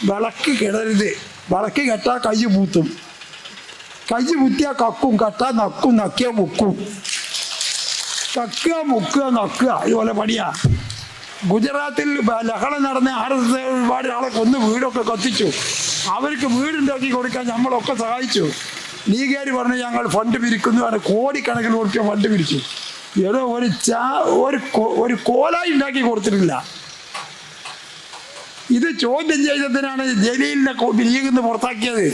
വിളക്ക് കിടരുത്, വിളക്ക് കെട്ടാൽ കൈ പൂത്തും, കൈ കുത്തിയാൽ കക്കും, കെട്ടാൽ നക്കും, നക്കിയാൽ മുക്കും, കക്കുക മുക്കുക നക്കുക, ഇതുപോലെ പണിയാ. ഗുജറാത്തിൽ ലഹള നടന്ന RSS ഒരുപാട് ആളെ കൊന്ന് വീടൊക്കെ കത്തിച്ചു. അവർക്ക് വീടുണ്ടാക്കി കൊടുക്കാൻ നമ്മളൊക്കെ സഹായിച്ചു. ലീഗുകാർ പറഞ്ഞ് ഞങ്ങൾ ഫണ്ട് പിരിക്കുന്നു, അങ്ങനെ കോടിക്കണക്കിന് കൊടുക്കുക ഫണ്ട് പിരിച്ചു. ഏതോ ഒരു കോലായി ഉണ്ടാക്കി കൊടുത്തിട്ടില്ല. ഇത് ചോദ്യം ചെയ്തതിനാണ് ജലീലിനെ ലീഗിൽ നിന്ന് പുറത്താക്കിയത്.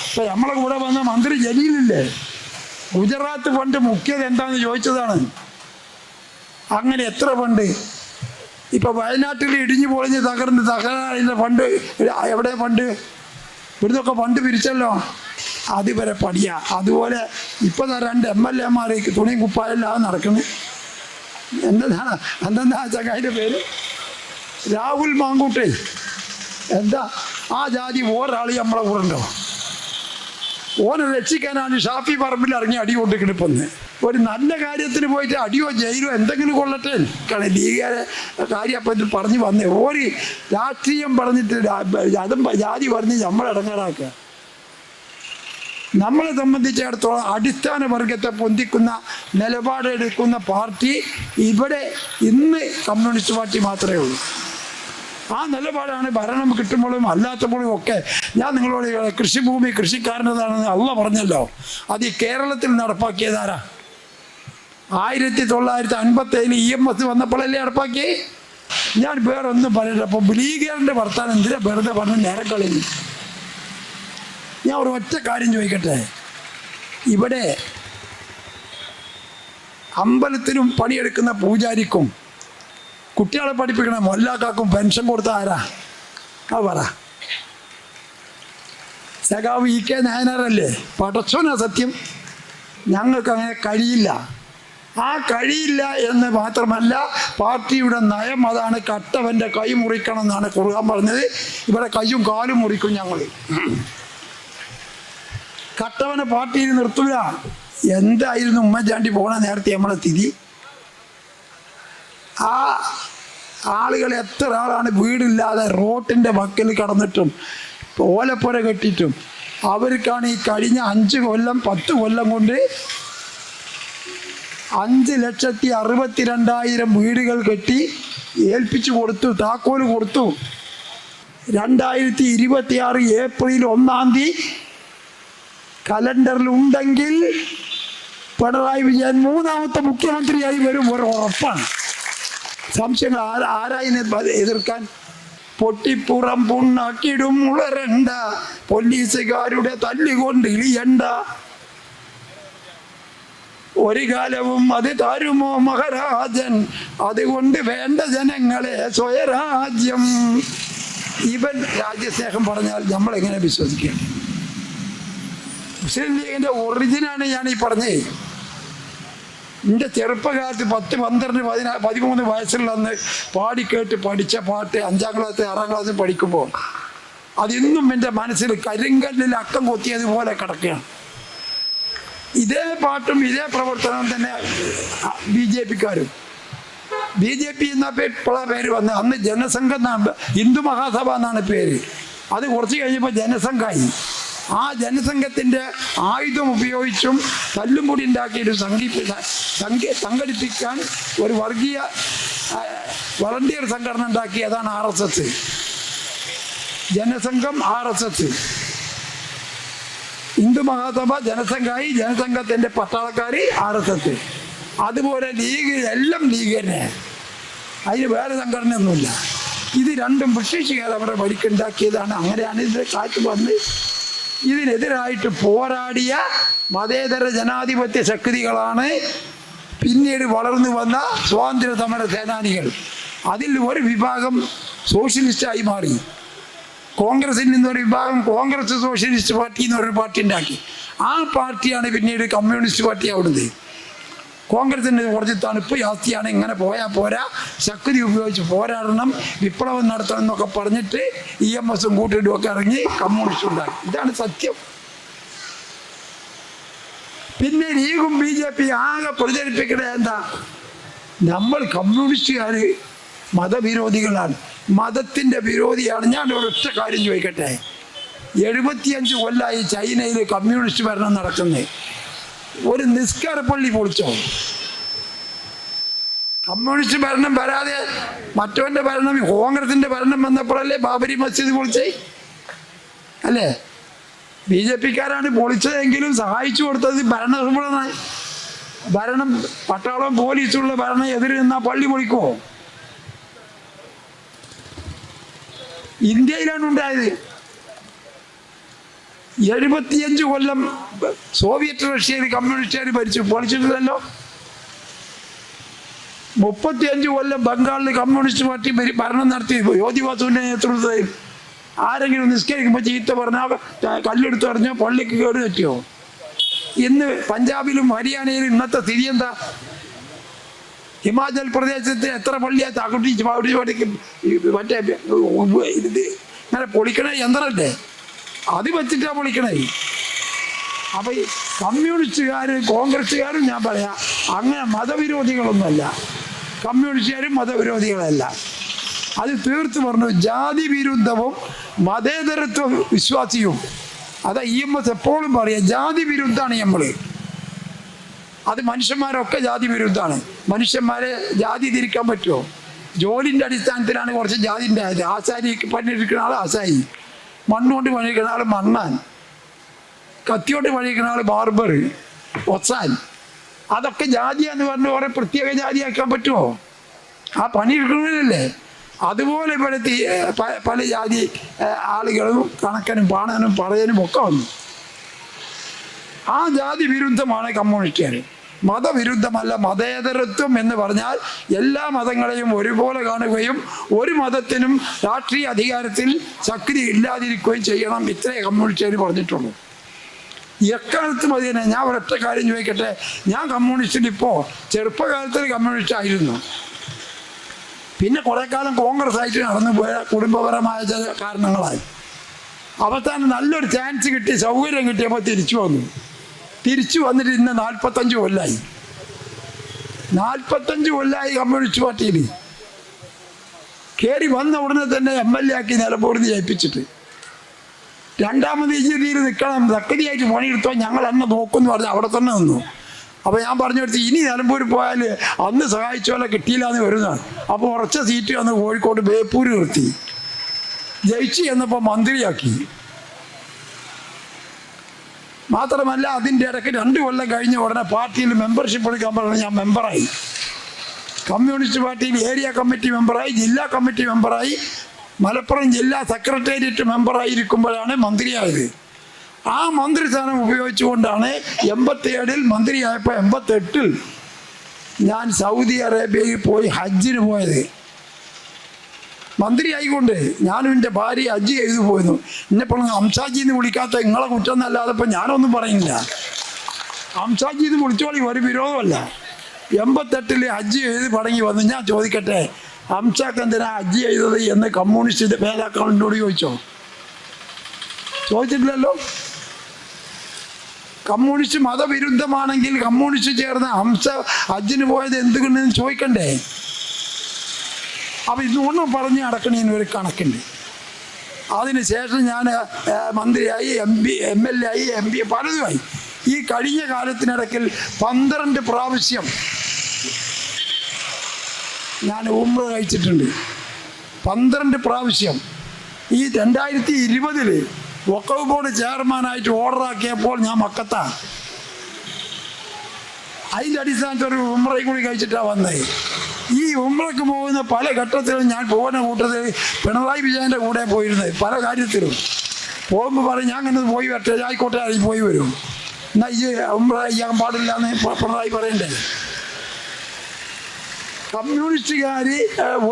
ഇപ്പം നമ്മളെ കൂടെ വന്ന മന്ത്രി ജലീലില്ലേ, ഗുജറാത്ത് ഫണ്ട് മുഖ്യത് എന്താണെന്ന് ചോദിച്ചതാണ്. അങ്ങനെ എത്ര ഫണ്ട് ഇപ്പം വയനാട്ടിൽ ഇടിഞ്ഞു പൊളിഞ്ഞ് തകരാറിൻ്റെ ഫണ്ട് എവിടെ ഫണ്ട്? ഇവിടുന്നൊക്കെ ഫണ്ട് പിരിച്ചല്ലോ, അതുവരെ പണിയാ. അതുപോലെ ഇപ്പം 2 MLA-മാർ തുണിയും കുപ്പായെല്ലാം നടക്കുന്നു. എന്തെന്നാ ചങ്ങായിൻ്റെ പേര്? രാഹുൽ മാങ്കൂട്ടെ. എന്താ ആ ജാതി ഒരാൾ നമ്മളെ കൂടെ ഉണ്ടോ? ഓനെ രക്ഷിക്കാനാണ് ഷാഫി പറമ്പിൽ ഇറങ്ങി അടി കൊണ്ടിരിക്കണിപ്പൊന്ന്. ഒരു നല്ല കാര്യത്തിന് പോയിട്ട് അടിയോ ജയിലോ എന്തെങ്കിലും കൊള്ളട്ടെ. ലീഗുകാരെ കാര്യം അപ്പം പറഞ്ഞ് വന്നേ. ഒരു രാഷ്ട്രീയം പറഞ്ഞിട്ട് അതും ജാതി പറഞ്ഞ് നമ്മളടങ്ങാറാക്കുക. നമ്മളെ സംബന്ധിച്ചിടത്തോളം അടിസ്ഥാന വർഗത്തെ പൊന്തിക്കുന്ന നിലപാടെടുക്കുന്ന പാർട്ടി ഇവിടെ ഇന്ന് കമ്മ്യൂണിസ്റ്റ് പാർട്ടി മാത്രമേ ഉള്ളൂ. ആ നിലപാടാണ് ഭരണം കിട്ടുമ്പോഴും അല്ലാത്തപ്പോഴും ഒക്കെ. ഞാൻ നിങ്ങളോട് കൃഷിഭൂമി കൃഷിക്കാരനതാണെന്ന് അള്ളാഹ് പറഞ്ഞല്ലോ. അത് ഈ കേരളത്തിൽ നടപ്പാക്കിയതാരാ? 1957 EMS വന്നപ്പോഴല്ലേ നടപ്പാക്കി. ഞാൻ വേറെ ഒന്നും പറയണ്ട. അപ്പോൾ ലീഗുകാരൻ്റെ വർത്താനം എന്തിനാ വെറുതെ പറഞ്ഞ് നേരം കളയുന്നു? ഞാൻ ഒരു ഒറ്റ കാര്യം ചോദിക്കട്ടെ. ഇവിടെ അമ്പലത്തിനും പണിയെടുക്കുന്ന പൂജാരിക്കും കുട്ടികളെ പഠിപ്പിക്കണ മൊല്ലാക്കാക്കും പെൻഷൻ കൊടുത്ത ആരാ? ആ പറ. സഖാവ് EK നായനാരല്ലേ? പടച്ചോനാ സത്യം. ഞങ്ങൾക്ക് അങ്ങനെ കഴിയില്ല. ആ കഴിയില്ല എന്ന് മാത്രമല്ല, പാർട്ടിയുടെ നയം അതാണ്. കട്ടവൻ്റെ കൈ മുറിക്കണം എന്നാണ് ഖുർആൻ പറഞ്ഞത്. ഇവിടെ കൈയും കാലും മുറിക്കും ഞങ്ങൾ. കട്ടവനെ പാർട്ടിയിൽ നിർത്തൂല. എന്തായിരുന്നു ഉമ്മൻചാണ്ടി പോണ നേരത്തെ നമ്മളെ തിരി? ആ ആളുകൾ എത്ര ആളാണ് വീടില്ലാതെ റോട്ടിൻ്റെ വക്കിൽ കടന്നിട്ടും ഓലപ്പുര കെട്ടിയിട്ടും. അവർക്കാണ് ഈ കഴിഞ്ഞ 5 കൊല്ലം 10 കൊല്ലം കൊണ്ട് 5,62,000 വീടുകൾ കെട്ടി ഏൽപ്പിച്ചു കൊടുത്തു, താക്കോല് കൊടുത്തു. 2026 ഏപ്രിൽ 1-ാം തീയതി കലണ്ടറിൽ ഉണ്ടെങ്കിൽ പിണറായി വിജയൻ 3ാമത്തെ മുഖ്യമന്ത്രിയായി വരും. ഒരു ഉറപ്പാണ്. സംശയങ്ങൾ ആരായി എതിർക്കാൻ? പൊട്ടിപ്പുറം പുണ്ണാക്കിടും ഉളരണ്ട, പോലീസുകാരുടെ തല്ലുകൊണ്ട് ഇളിയണ്ട, ഒരു കാലവും അത് തരുമോ മഹാരാജൻ, അതുകൊണ്ട് വേണ്ട ജനങ്ങളെ സ്വയരാജ്യം. ഇവൻ രാജ്യസ്നേഹം പറഞ്ഞാൽ നമ്മളെങ്ങനെ വിശ്വസിക്കാം? മുസ്ലിം ലീഗിൻ്റെ ഒറിജിനാണ് ഞാൻ ഈ പറഞ്ഞേ. എൻ്റെ ചെറുപ്പകാലത്ത് 10, 12, 13 വയസ്സുള്ള അന്ന് പാടിക്കേട്ട് പഠിച്ച പാട്ട് 5-ാം ക്ലാസ് 6-ാം ക്ലാസ്സിൽ പഠിക്കുമ്പോൾ അതിന്നും എൻ്റെ മനസ്സിൽ കരിങ്കല്ലിൽ അക്കം കൊത്തിയതുപോലെ കിടക്കുകയാണ്. ഇതേ പാട്ടും ഇതേ പ്രവർത്തനവും തന്നെ BJP-ക്കാരും. BJP എന്ന ഇപ്പോഴാണ് പേര് വന്നത്. അന്ന് ജനസംഘം എന്നാണ്, ഹിന്ദു മഹാസഭ എന്നാണ് പേര്. അത് കുറച്ച് കഴിഞ്ഞപ്പോൾ ജനസംഘമായി. ആ ജനസംഘത്തിൻ്റെ ആയുധം ഉപയോഗിച്ചും തല്ലും കൂടി ഉണ്ടാക്കിയൊരു സംഘടിപ്പിക്കാൻ ഒരു വർഗീയ വളണ്ടിയർ സംഘടന ഉണ്ടാക്കിയതാണ് RSS. ജനസംഘം RSS, ഹിന്ദു മഹാസഭ ജനസംഘമായി, ജനസംഘത്തിൻ്റെ പട്ടാളക്കാർ RSS. അതുപോലെ ലീഗ് എല്ലാം ലീഗ് തന്നെ, അതിന് വേറെ സംഘടനയൊന്നുമില്ല. ഇത് രണ്ടും ബ്രിട്ടീഷുകാർ അവരുടെ വഴിക്കുണ്ടാക്കിയതാണ്. അങ്ങനെയാണ് ഇത് കാറ്റ് വന്ന് ഇതിനെതിരായിട്ട് പോരാടിയ മതേതര ജനാധിപത്യ ശക്തികളാണ് പിന്നീട് വളർന്നു വന്ന സ്വാതന്ത്ര്യ സമര സേനാനികൾ. അതിൽ ഒരു വിഭാഗം സോഷ്യലിസ്റ്റായി മാറി. കോൺഗ്രസിൽ നിന്നൊരു വിഭാഗം കോൺഗ്രസ് സോഷ്യലിസ്റ്റ് പാർട്ടി എന്നൊരു പാർട്ടി ഉണ്ടാക്കി. ആ പാർട്ടിയാണ് പിന്നീട് കമ്മ്യൂണിസ്റ്റ് പാർട്ടി ആവുന്നത്. കോൺഗ്രസിൻ്റെ കുറച്ച് തണുപ്പ് ജാസ്തിയാണ്, ഇങ്ങനെ പോയാൽ പോരാ, ശക്തി ഉപയോഗിച്ച് പോരാടണം, വിപ്ലവം നടത്തണം എന്നൊക്കെ പറഞ്ഞിട്ട് EMS-ഉം കൂട്ടിയിടുമൊക്കെ ഇറങ്ങി കമ്മ്യൂണിസ്റ്റ് ഉണ്ടാക്കി. ഇതാണ് സത്യം. പിന്നെ ലീഗും BJP ആകെ പ്രചരിപ്പിക്കുന്നത് എന്താ? നമ്മൾ കമ്മ്യൂണിസ്റ്റുകാർ മതവിരോധികളാണ്. മതത്തിൻ്റെ വിരോധിയാണ്. ഞാൻ ഒരൊറ്റ കാര്യം ചോദിക്കട്ടെ, 75 കൊല്ലമായി ചൈനയിൽ കമ്മ്യൂണിസ്റ്റ് ഭരണം നടക്കുന്നത്. ഒരു നിസ്കാരപ്പള്ളി പൊളിച്ചോ? കമ്മ്യൂണിസ്റ്റ് ഭരണം വരാതെ മറ്റവൻ്റെ ഭരണം, കോൺഗ്രസിൻ്റെ ഭരണം വന്നപ്പോഴല്ലേ ബാബരി മസ്ജിദ് പൊളിച്ചേ? അല്ലേ? BJP-ക്കാരാണ് പൊളിച്ചതെങ്കിലും സഹായിച്ചു കൊടുത്തത് ഭരണം പട്ടാളം പോലീസുള്ള ഭരണം എതിര് നിന്നാ പള്ളി പൊളിക്കുമോ? ഇന്ത്യയിലാണ് ഉണ്ടായത്. 75 കൊല്ലം സോവിയറ്റ് റഷ്യയിൽ കമ്മ്യൂണിസ്റ്റുകാർ ഭരിച്ചു, പൊളിച്ചിട്ടില്ലല്ലോ. 35 കൊല്ലം ബംഗാളിൽ കമ്മ്യൂണിസ്റ്റ് പാർട്ടി ഭരണം നടത്തി ജ്യോതി ബസുവിൻ്റെ നേതൃത്വത്തിൽ. ആരെങ്കിലും നിസ്കരിക്കുമ്പോൾ ചീത്ത പറഞ്ഞാൽ കല്ലെടുത്ത് പറഞ്ഞാൽ പള്ളിക്ക് കേട് പറ്റിയോ? ഇന്ന് പഞ്ചാബിലും ഹരിയാനയിലും ഇന്നത്തെ സ്ഥിതി എന്താ? ഹിമാചൽ പ്രദേശത്ത് എത്ര പള്ളിയാണ് തകട്ടിച്ച് മറ്റേ ഇങ്ങനെ പൊളിക്കണ യന്ത്രമല്ലേ, അത് വെച്ചിട്ടാണ് പൊളിക്കണേ. അപ്പം ഈ കമ്മ്യൂണിസ്റ്റുകാരും കോൺഗ്രസ്സുകാരും ഞാൻ പറയാം അങ്ങനെ മതവിരോധികളൊന്നുമല്ല. കമ്മ്യൂണിസ്റ്റുകാരും മതവിരോധികളല്ല. അത് തീർത്ത് പറഞ്ഞു. ജാതി വിരുദ്ധവും മതേതരത്വ വിശ്വാസിയും. അതാ EMS എപ്പോഴും പറയാം, ജാതി വിരുദ്ധമാണ് നമ്മൾ. അത് മനുഷ്യന്മാരൊക്കെ ജാതി വിരുദ്ധമാണ്. മനുഷ്യന്മാരെ ജാതി തിരിക്കാൻ പറ്റുമോ? ജോലിൻ്റെ അടിസ്ഥാനത്തിലാണ് കുറച്ച് ജാതിൻ്റെ ആയത്. ആശാരി പണിയെടുക്കുന്ന ആൾ ആശാരി, മണ്ണുകൊണ്ട് പണിയെടുക്കുന്ന ആൾ മണ്ണാൻ, കത്തിയോട്ട് പണിയെടുക്കുന്ന ആൾ ബാർബർ, ഒസാൻ. അതൊക്കെ ജാതിയാന്ന് പറഞ്ഞ് കുറേ പ്രത്യേക ജാതിയാക്കാൻ പറ്റുമോ? ആ പണിയെടുക്കുന്നവരല്ലേ. അതുപോലെ ഇവിടെ പല ജാതി ആളുകളും കണക്കനും പാണനും പറയാനും ഒക്കെ വന്നു. ആ ജാതി വിരുദ്ധമാണ് കമ്മ്യൂണിസ്റ്റുകാർ. മതവിരുദ്ധമല്ല. മതേതരത്വം എന്ന് പറഞ്ഞാൽ എല്ലാ മതങ്ങളെയും ഒരുപോലെ കാണുകയും ഒരു മതത്തിനും രാഷ്ട്രീയ അധികാരത്തിൽ ശക്തി ഇല്ലാതിരിക്കുകയും ചെയ്യണം. ഇത്രേ കമ്മ്യൂണിസ്റ്റുകാർ പറഞ്ഞിട്ടുള്ളൂ. എക്കാലത്തും അത് തന്നെ. ഞാൻ ഒരൊറ്റ കാര്യം ചോദിക്കട്ടെ, ഞാൻ കമ്മ്യൂണിസ്റ്റിൽ ഇപ്പോൾ ചെറുപ്പകാലത്തിൽ കമ്മ്യൂണിസ്റ്റ് ആയിരുന്നു. പിന്നെ കുറേ കാലം കോൺഗ്രസ് ആയിട്ട് നടന്നു പോയ കുടുംബപരമായ ചില കാരണങ്ങളായി. അവസാനം നല്ലൊരു ചാൻസ് കിട്ടി, സൗകര്യം കിട്ടിയപ്പോൾ തിരിച്ചു വന്നു. തിരിച്ചു വന്നിട്ട് ഇന്ന് 45 കൊല്ലമായി. 45 കൊല്ലമായി കമ്മ്യൂണിസ്റ്റ് പാർട്ടിയിൽ. കയറി വന്ന ഉടനെ തന്നെ MLA ആക്കി നിലമ്പൂരിൽ ജയിപ്പിച്ചിട്ട് രണ്ടാമത് രീതിയിൽ നിൽക്കണം, തക്കതിയായിട്ട് പണിയെടുത്തോ ഞങ്ങൾ അന്ന് നോക്കുമെന്ന് പറഞ്ഞ് അവിടെ തന്നെ നിന്നു. അപ്പോൾ ഞാൻ പറഞ്ഞു കൊടുത്ത് ഇനി നിലമ്പൂർ പോയാൽ അന്ന് സഹായിച്ച പോലെ കിട്ടിയില്ല എന്ന് വരുന്നതാണ്. അപ്പോൾ ഉറച്ച സീറ്റ് വന്ന് കോഴിക്കോട് ബേപ്പൂർ നിർത്തി. ജയിച്ച് എന്നപ്പോൾ മന്ത്രിയാക്കി. മാത്രമല്ല അതിൻ്റെ ഇടയ്ക്ക് 2 കൊല്ലം കഴിഞ്ഞ ഉടനെ പാർട്ടിയിൽ മെമ്പർഷിപ്പ് എടുക്കാൻ പറഞ്ഞ് ഞാൻ മെമ്പറായി. കമ്മ്യൂണിസ്റ്റ് പാർട്ടിയിൽ ഏരിയ കമ്മിറ്റി മെമ്പറായി, ജില്ലാ കമ്മിറ്റി മെമ്പറായി, മലപ്പുറം ജില്ലാ സെക്രട്ടേറിയറ്റ് മെമ്പറായിരിക്കുമ്പോഴാണ് മന്ത്രിയായത്. ആ മന്ത്രിസ്ഥാനം ഉപയോഗിച്ചുകൊണ്ടാണ് 87-ൽ മന്ത്രിയായപ്പോൾ 88-ൽ ഞാൻ സൗദി അറേബ്യയിൽ പോയി ഹജ്ജിന് പോയത്. മന്ത്രി ആയിക്കൊണ്ട് ഞാനും എൻ്റെ ഭാര്യ ഹജ്ജ് ചെയ്തു പോയിരുന്നു. എന്നെപ്പോൾ അംസാജിന്ന് വിളിക്കാത്ത നിങ്ങളെ കുറ്റം എന്നല്ലാതെ ഇപ്പം ഞാനൊന്നും പറയുന്നില്ല. അംസാജിന്ന് വിളിച്ചോളി, ഒരു വിരോധമല്ല. 88-ൽ ഹജ്ജ് ചെയ്ത് മടങ്ങി വന്നു. ഞാൻ ചോദിക്കട്ടെ, അംസാക്ക് എന്തിനാ ഹജ്ജ് ചെയ്തത് എന്ന് കമ്മ്യൂണിസ്റ്റ് നേതാക്കളോട് ചോദിച്ചോ? ചോദിച്ചിട്ടില്ലല്ലോ. കമ്മ്യൂണിസ്റ്റ് മതവിരുദ്ധമാണെങ്കിൽ കമ്മ്യൂണിസ്റ്റ് ചേർന്ന് ഹജ്ജിന് പോയത് എന്തുകൊണ്ടെന്ന് ചോദിക്കണ്ടേ? അപ്പം ഇതൊന്നും പറഞ്ഞ് നടക്കണേന് ഒരു കണക്കുണ്ട്. അതിനുശേഷം ഞാൻ മന്ത്രിയായി, MLA ആയി, MP പലതുമായി. ഈ കഴിഞ്ഞ കാലത്തിനിടയ്ക്കിൽ 12 പ്രാവശ്യം ഞാൻ ഉംറ കഴിച്ചിട്ടുണ്ട്. 12 പ്രാവശ്യം. ഈ 2020-ൽ വഖഫ് ബോർഡ് ചെയർമാനായിട്ട് ഓർഡറാക്കിയപ്പോൾ ഞാൻ മക്കത്താണ്. അതിൻ്റെ അടിസ്ഥാനത്തിൽ ഒരു ഉംറയും കൂടി കഴിച്ചിട്ടാണ് വന്നത്. ഈ ഉംറയ്ക്ക് പോകുന്ന പല ഘട്ടത്തിലും ഞാൻ പോകുന്ന കൂട്ടത്തിൽ പിണറായി വിജയൻ്റെ കൂടെ പോയിരുന്നത്. പല കാര്യത്തിലും പോകുമ്പോൾ പറയും ഞാൻ അങ്ങനെ പോയി വരട്ടെ, ആയിക്കോട്ടെ അതിൽ പോയി വരും. എന്നാൽ ഈ ഉംറ ചെയ്യാൻ പാടില്ല എന്ന് പിണറായി പറയണ്ടേ? കമ്മ്യൂണിസ്റ്റുകാർ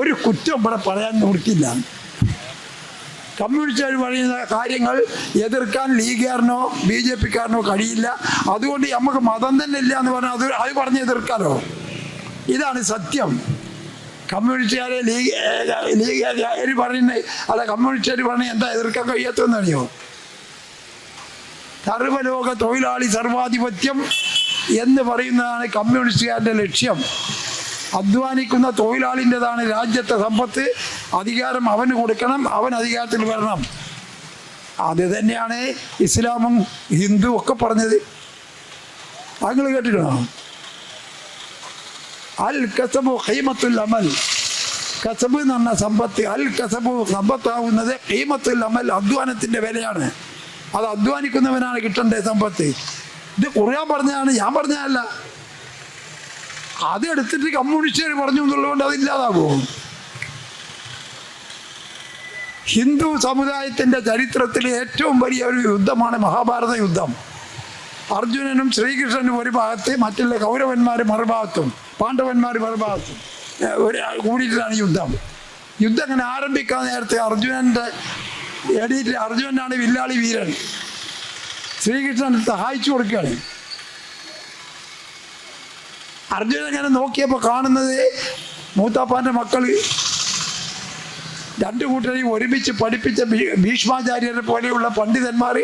ഒരു കുറ്റം ഇവിടെ പറയാൻ നിവൃത്തിയില്ല. കമ്മ്യൂണിസ്റ്റുകാർ പറയുന്ന കാര്യങ്ങൾ എതിർക്കാൻ ലീഗുകാരനോ BJP-ക്കാരനോ കഴിയില്ല. അതുകൊണ്ട് നമുക്ക് മതം തന്നെ ഇല്ല എന്ന് പറഞ്ഞാൽ അത് പറഞ്ഞ് എതിർക്കാനോ? ഇതാണ് സത്യം. കമ്മ്യൂണിസ്റ്റുകാരെ ലീഗുകാർ പറയുന്നത് അല്ല, കമ്മ്യൂണിസ്റ്റുകാർ പറഞ്ഞാൽ എന്താ എതിർക്കാൻ കഴിയാത്തതെന്ന് അറിയോ? സർവ്വലോക തൊഴിലാളി സർവാധിപത്യം എന്ന് പറയുന്നതാണ് കമ്മ്യൂണിസ്റ്റുകാരുടെ ലക്ഷ്യം. അധ്വാനിക്കുന്ന തൊഴിലാളിൻ്റെതാണ് രാജ്യത്തെ സമ്പത്ത്. അധികാരം അവന് കൊടുക്കണം, അവൻ അധികാരത്തിൽ വരണം. അത് തന്നെയാണ് ഇസ്ലാമും ഹിന്ദു ഒക്കെ പറഞ്ഞത്. നിങ്ങൾ കേട്ടിട്ടുണ്ടോ? അൽ കസബു ഖീമത്തുൽ അമൽ. കസബ് എന്ന് പറഞ്ഞ സമ്പത്ത്, അൽ കസബു സമ്പത്താവുന്നത് ഖീമത്തുൽ അമൽ, അധ്വാനത്തിൻ്റെ വിലയാണ്. അത് അധ്വാനിക്കുന്നവനാണ് കിട്ടേണ്ടത് സമ്പത്ത്. ഇത് ഖുർആൻ പറഞ്ഞതാണ്, ഞാൻ പറഞ്ഞതല്ല. അത് എടുത്തിട്ട് കമ്മ്യൂണിസ്റ്റുകാർ പറഞ്ഞു എന്നുള്ളതുകൊണ്ട് അതില്ലാതാകും. ഹിന്ദു സമുദായത്തിൻ്റെ ചരിത്രത്തിൽ ഏറ്റവും വലിയ ഒരു യുദ്ധമാണ് മഹാഭാരത യുദ്ധം. അർജുനനും ശ്രീകൃഷ്ണനും ഒരു ഭാഗത്ത്, മറ്റുള്ള കൗരവന്മാർ മറുഭാഗത്തും പാണ്ഡവന്മാർ മറുഭാഗത്തും കൂടിയിട്ടാണ് യുദ്ധം. യുദ്ധം അങ്ങനെ ആരംഭിക്കാൻ നേരത്തെ അർജുനൻ്റെ എടീറ്റ്, അർജുനനാണ് വില്ലാളി വീരൻ, ശ്രീകൃഷ്ണൻ സഹായിച്ചു കൊടുക്കുകയാണ്. അർജുനൻ ഇങ്ങനെ നോക്കിയപ്പോൾ കാണുന്നത് മൂത്താപ്പാൻ്റെ മക്കൾ രണ്ടു കൂട്ടരെയും ഒരുമിച്ച് പഠിപ്പിച്ച ഭീഷ്മാചാര്യരെ പോലെയുള്ള പണ്ഡിതന്മാർ,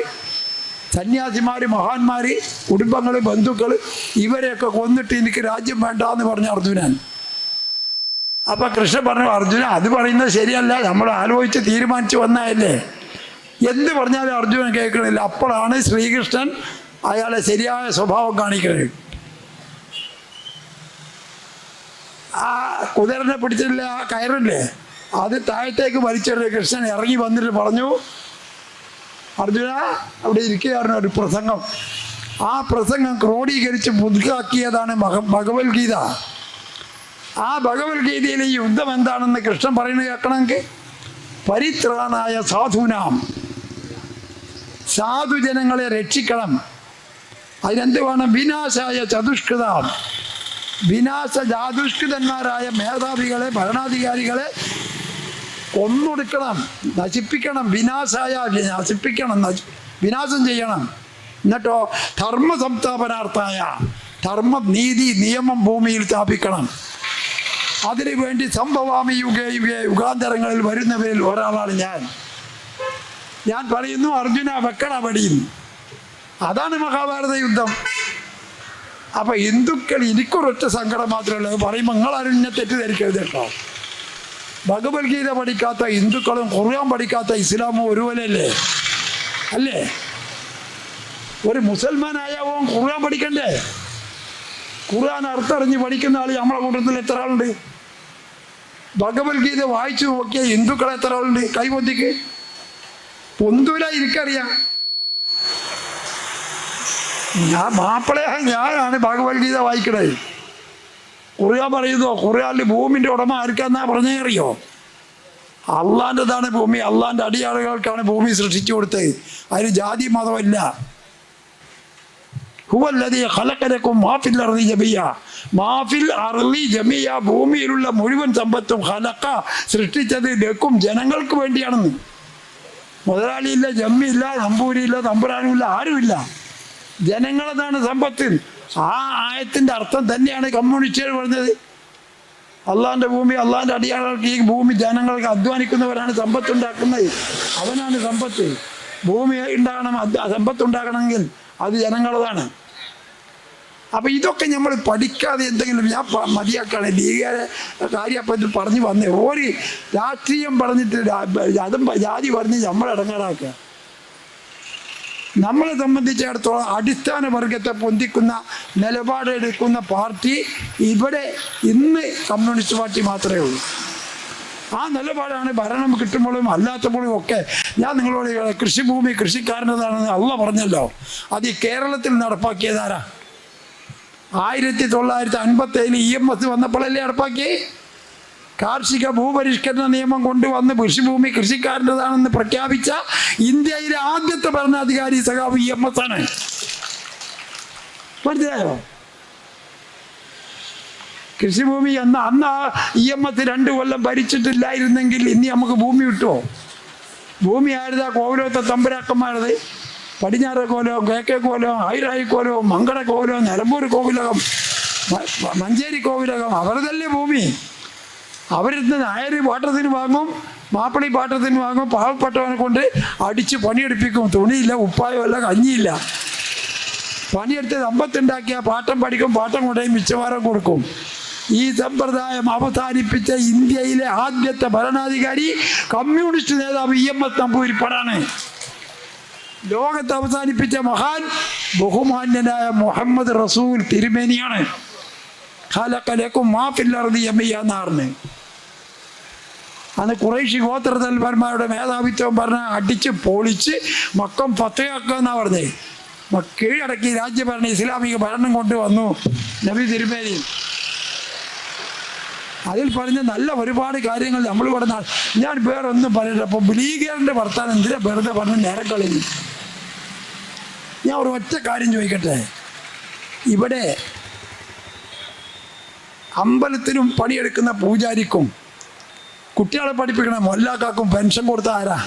സന്യാസിമാർ, മഹാന്മാർ, കുടുംബങ്ങൾ, ബന്ധുക്കൾ, ഇവരെയൊക്കെ കൊന്നിട്ട് എനിക്ക് രാജ്യം വേണ്ട എന്ന് പറഞ്ഞു അർജുനൻ. അപ്പം കൃഷ്ണൻ പറഞ്ഞു, അർജുന അത് പറയുന്നത് ശരിയല്ല, നമ്മൾ ആലോചിച്ച് തീരുമാനിച്ച് വന്നതല്ലേ. എന്ത് പറഞ്ഞാലും അർജുനൻ കേൾക്കണില്ല. അപ്പോഴാണ് ശ്രീകൃഷ്ണൻ അയാളെ ശരിയായ സ്വഭാവം കാണിക്കുന്നത്. ആ കുതിരനെ പിടിച്ചില്ല, ആ കയറില്ലേ, അത് താഴത്തേക്ക് വലിച്ചെറിഞ്ഞ കൃഷ്ണൻ ഇറങ്ങി വന്നിട്ട് പറഞ്ഞു, അർജുന അവിടെ ഇരിക്കുകയായിരുന്നു ഒരു പ്രസംഗം. ആ പ്രസംഗം ക്രോഡീകരിച്ച് പുതുക്കാക്കിയതാണ് ഭഗവത്ഗീത. ആ ഭഗവത്ഗീതയിലെ ഈ യുദ്ധം എന്താണെന്ന് കൃഷ്ണൻ പറയുന്നത് കേൾക്കണമെങ്കിൽ, പരിത്രാണായ സാധൂനാം, സാധുജനങ്ങളെ രക്ഷിക്കണം. അതിനെന്ത് വേണം? വിനാശായ ചതുഷ്കൃതാം, ചതുഷ്കൃതന്മാരായ മേധാവികളെ, ഭരണാധികാരികളെ കൊന്നൊടുക്കണം, നശിപ്പിക്കണം. വിനാശായ നശിപ്പിക്കണം, വിനാശം ചെയ്യണം. എന്നിട്ടോ ധർമ്മ സംസ്ഥാപനാർത്ഥായ, ധർമ്മം, നീതി, നിയമം ഭൂമിയിൽ സ്ഥാപിക്കണം. അതിനു വേണ്ടി സംഭവാമി യുഗേ യുഗേ, യുഗാന്തരങ്ങളിൽ വരുന്നവരിൽ ഒരാളാണ് ഞാൻ പറയുന്നു, അർജുന വെക്കണ പടിയും. അതാണ് മഹാഭാരത യുദ്ധം. അപ്പൊ ഹിന്ദുക്കൾ, എനിക്കൊരൊറ്റ സങ്കടം മാത്രമേ ഉള്ളൂ. പറയുമ്പോൾ നിങ്ങളാരും എന്നെ തെറ്റിദ്ധരിക്കരുത് കേട്ടോ. ഭഗവത്ഗീത പഠിക്കാത്ത ഹിന്ദുക്കളും ഖുർആൻ പഠിക്കാത്ത ഇസ്ലാമും ഒരുപോലെയല്ലേ? അല്ലേ? ഒരു മുസൽമാനായ ഓൻ ഖുർആൻ പഠിക്കണ്ടേ? ഖുർആൻ അർത്ഥറിഞ്ഞ് പഠിക്കുന്ന ആൾ നമ്മളെ കൂട്ടത്തിൽ എത്ര ആളുണ്ട്? ഭഗവത്ഗീത വായിച്ചു നോക്കിയ ഹിന്ദുക്കൾ എത്ര ആളുണ്ട്? കൈപൊന്തിക്ക്. പൊന്തൂല, എനിക്കറിയാം. ഞാനാണ് ഭഗവത്ഗീത വായിക്കണത്. ഖുർആൻ പറയുന്നോ, ഖുർആനിൽ ഭൂമിൻ്റെ ഉടമ ആർക്കാന്നാ പറഞ്ഞേ അറിയോ? അള്ളാൻ്റെതാണ് ഭൂമി, അള്ളാൻ്റെ അടിയാളുകൾക്കാണ് ഭൂമി സൃഷ്ടിച്ചു കൊടുത്തത്. അതിന് ജാതി മതമല്ല. ഹുവല്ലദീ ഖലഖലക്കും മാഫിൽ അർളി ജമിയ, മാഫിൽ അർളി ജമിയ, ഭൂമിയിലുള്ള മുഴുവൻ സമ്പത്തും ഖലഖ, സൃഷ്ടിച്ചത് ലക്കും, ജനങ്ങൾക്ക് വേണ്ടിയാണെന്ന്. മുതലാളിയില്ല, ജമ്മിയില്ല, നമ്പൂരിയില്ല, തമ്പുരാനുമില്ല, ആരുമില്ല, ജനങ്ങളതാണ് സമ്പത്ത്. ആ ആയത്തിൻ്റെ അർത്ഥം തന്നെയാണ് കമ്മ്യൂണിസ്റ്റുകൾ പറഞ്ഞത്. അള്ളാൻ്റെ ഭൂമി, അള്ളാൻ്റെ അടിയാളുകൾക്ക്, ഈ ഭൂമി ജനങ്ങൾക്ക് അധ്വാനിക്കുന്നവരാണ് സമ്പത്തുണ്ടാക്കുന്നത്. അവനാണ് സമ്പത്ത്. ഭൂമി ഉണ്ടാകണം, സമ്പത്തുണ്ടാകണമെങ്കിൽ അത് ജനങ്ങളതാണ്. അപ്പം ഇതൊക്കെ നമ്മൾ പഠിക്കാതെ എന്തെങ്കിലും, ഞാൻ മതിയാക്കാണ് ലീഗിലെ കാര്യം അപ്പം പറഞ്ഞു വന്നേ. ഒരു രാഷ്ട്രീയം പറഞ്ഞിട്ട് അതും ജാതി പറഞ്ഞ് നമ്മളടങ്ങാറാക്കുക. നമ്മളെ സംബന്ധിച്ചിടത്തോളം അടിസ്ഥാന വർഗത്തെ പൊന്തിക്കുന്ന നിലപാടെടുക്കുന്ന പാർട്ടി ഇവിടെ ഇന്ന് കമ്മ്യൂണിസ്റ്റ് പാർട്ടി മാത്രമേ ഉള്ളൂ. ആ നിലപാടാണ് ഭരണം കിട്ടുമ്പോഴും അല്ലാത്തപ്പോഴും ഒക്കെ. ഞാൻ നിങ്ങളോട് കൃഷിഭൂമി കൃഷിക്കാരനതാണെന്ന് അള്ള പറഞ്ഞല്ലോ. അത് ഈ കേരളത്തിൽ നടപ്പാക്കിയതാരാ? 1957 EMS വന്നപ്പോഴല്ലേ നടപ്പാക്കി? കാർഷിക ഭൂപരിഷ്കരണ നിയമം കൊണ്ടുവന്ന് കൃഷിഭൂമി കൃഷിക്കാരൻ്റെതാണെന്ന് പ്രഖ്യാപിച്ച ഇന്ത്യയിലെ ആദ്യത്തെ ഭരണാധികാരി സഖാവ് EMS ആണ്. മനസ്സിലായോ? കൃഷിഭൂമി അന്ന് ആ EMS 2 കൊല്ലം ഭരിച്ചിട്ടില്ലായിരുന്നെങ്കിൽ ഇനി നമുക്ക് ഭൂമി കിട്ടുമോ? ഭൂമി ആയിരുന്നാ കോവിലത്തെ തമ്പുരാക്കന്മാരത്. പടിഞ്ഞാറ് കോലവും കിഴക്കേ കോലവും ഹൈറായി കോലവും മങ്കട കോലവും നിലമ്പൂർ കോവിലകം മഞ്ചേരി കോവിലകം അവരതല്ലേ ഭൂമി. അവരിന്ന് നായർ പാട്ടത്തിന് വാങ്ങും, മാപ്പിളി പാട്ടത്തിന് വാങ്ങും, പാവപ്പെട്ടവനെ കൊണ്ട് അടിച്ച് പണിയെടുപ്പിക്കും. തുണിയില്ല, ഉപ്പായമല്ല, കഞ്ഞിയില്ല. പണിയെടുത്ത് സമ്പത്തുണ്ടാക്കിയ പാട്ടം പഠിക്കും, പാട്ടം കൊണ്ടുപോയി മിച്ചവാരം കൊടുക്കും. ഈ സമ്പ്രദായം അവസാനിപ്പിച്ച ഇന്ത്യയിലെ ആദ്യത്തെ ഭരണാധികാരി കമ്മ്യൂണിസ്റ്റ് നേതാവ് EMS നമ്പൂതിരിപ്പാടാണ്. ലോകത്ത് അവസാനിപ്പിച്ച മഹാൻ ബഹുമാന്യനായ മുഹമ്മദ് റസൂൽ തിരുമേനിയാണ്. ഖലഖലക്കും മാ ഫിൽ അർദി ജമീഅൻ എന്നാണ്. അന്ന് ഖുറൈശി ഗോത്രതൽപന്മാരുടെ മേധാവിത്വം പറഞ്ഞ അടിച്ച് പൊളിച്ച് മക്കം ഫത്തയാക്കുക എന്നാണ് പറഞ്ഞത്. കീഴടക്കി രാജ്യഭരണം ഇസ്ലാമിക ഭരണം കൊണ്ടുവന്നു നബി തിരുമേനി. അതിൽ പറഞ്ഞ നല്ല ഒരുപാട് കാര്യങ്ങൾ നമ്മൾ ഇവിടെ ഞാൻ വേറെ ഒന്നും പറയട്ടെ. അപ്പോൾ ലീഗറിൻ്റെ വർത്താനം എന്തിനാ വെറുതെ പറഞ്ഞ് നേരം കളഞ്ഞു. ഞാൻ ഒരു ഒറ്റ കാര്യം ചോദിക്കട്ടെ. ഇവിടെ അമ്പലത്തിനും പണിയെടുക്കുന്ന പൂജാരിക്കും കുട്ടികളെ പഠിപ്പിക്കണ മൊല്ലാക്കാക്കും പെൻഷൻ കൊടുത്ത ആരാ?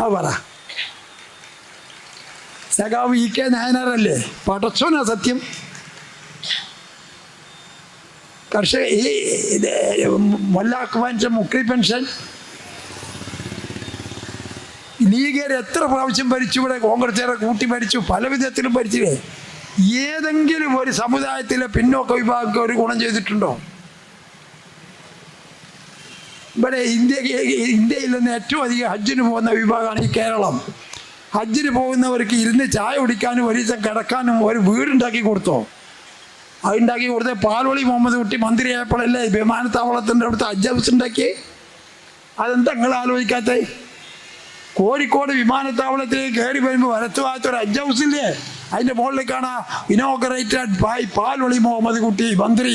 അത് പറ. സഖാവ് EK നായനാരല്ലേ? പടച്ചോനാ സത്യം. കർഷക ഈ മൊല്ലാക്ക് പെൻഷൻ, മുക്രി പെൻഷൻ ലീഗർ എത്ര പ്രാവശ്യം ഭരിച്ചു? ഇവിടെ കോൺഗ്രസ്സുകാരെ കൂട്ടി ഭരിച്ചു, പല വിധത്തിലും ഭരിച്ചില്ലേ? ഏതെങ്കിലും ഒരു സമുദായത്തിലെ പിന്നോക്ക വിഭാഗങ്ങൾക്ക് ഒരു ഗുണം ചെയ്തിട്ടുണ്ടോ? ഇവിടെ ഇന്ത്യയിൽ നിന്ന് ഏറ്റവും അധികം ഹജ്ജിന് പോകുന്ന വിഭാഗമാണ് ഈ കേരളം. ഹജ്ജിന് പോകുന്നവർക്ക് ഇരുന്ന് ചായ കുടിക്കാനും ഒരു ദിവസം കിടക്കാനും ഒരു വീടുണ്ടാക്കി കൊടുത്തോ? അതുണ്ടാക്കി കൊടുത്ത പാൽവളി മുഹമ്മദ് കുട്ടി മന്ത്രിയായപ്പോഴല്ലേ വിമാനത്താവളത്തിൻ്റെ അടുത്ത് ഹജ്ജ് ഹൗസ് ഉണ്ടാക്കി? അതെന്താ നിങ്ങൾ ആലോചിക്കാത്തേ? കോഴിക്കോട് വിമാനത്താവളത്തിലേക്ക് കയറി വരുമ്പോൾ വലത്ത് ഭാഗത്തൊരു ഹജ്ജ് ഹൗസില്ലേ, അതിൻ്റെ മുകളിലേക്കാണ് ഇനോഗ്രേറ്റഡ് ബൈ പാൽവളി മുഹമ്മദ് കുട്ടി മന്ത്രി.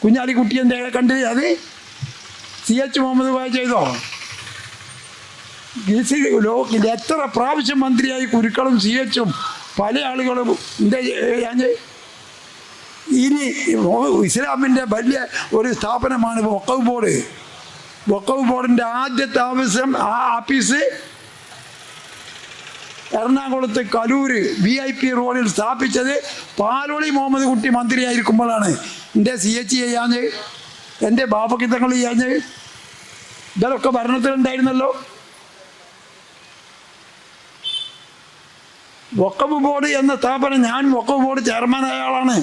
കുഞ്ഞാലിക്കുട്ടി എന്താ കണ്ട്? അത് CH മുഹമ്മദ് ഭായ് ചെയ്തോ? എത്ര പ്രാവശ്യം മന്ത്രിയായി കുരുക്കളും CH പല ആളുകളും ഇനി ഇസ്ലാമിൻ്റെ വലിയ ഒരു സ്ഥാപനമാണ് വഖഫ് ബോർഡ്. വഖഫ് ബോർഡിൻ്റെ ആദ്യത്തെ ആഫീസ് എറണാകുളത്ത് കലൂര് VIP റോഡിൽ സ്ഥാപിച്ചത് പാൽവളി മുഹമ്മദ് കുട്ടി മന്ത്രിയായിരിക്കുമ്പോഴാണ്. എൻ്റെ CH ചെയ്യാഞ്ഞ്, എൻ്റെ ബാപ്പക്കിത്തങ്ങൾ ചെയ്യാഞ്ഞ്, ഇതൊക്കെ ഭരണത്തിലുണ്ടായിരുന്നല്ലോ. വഖഫ് ബോർഡ് എന്ന സ്ഥാപനം, ഞാൻ വഖഫ് ബോർഡ് ചെയർമാനായ ആളാണ്.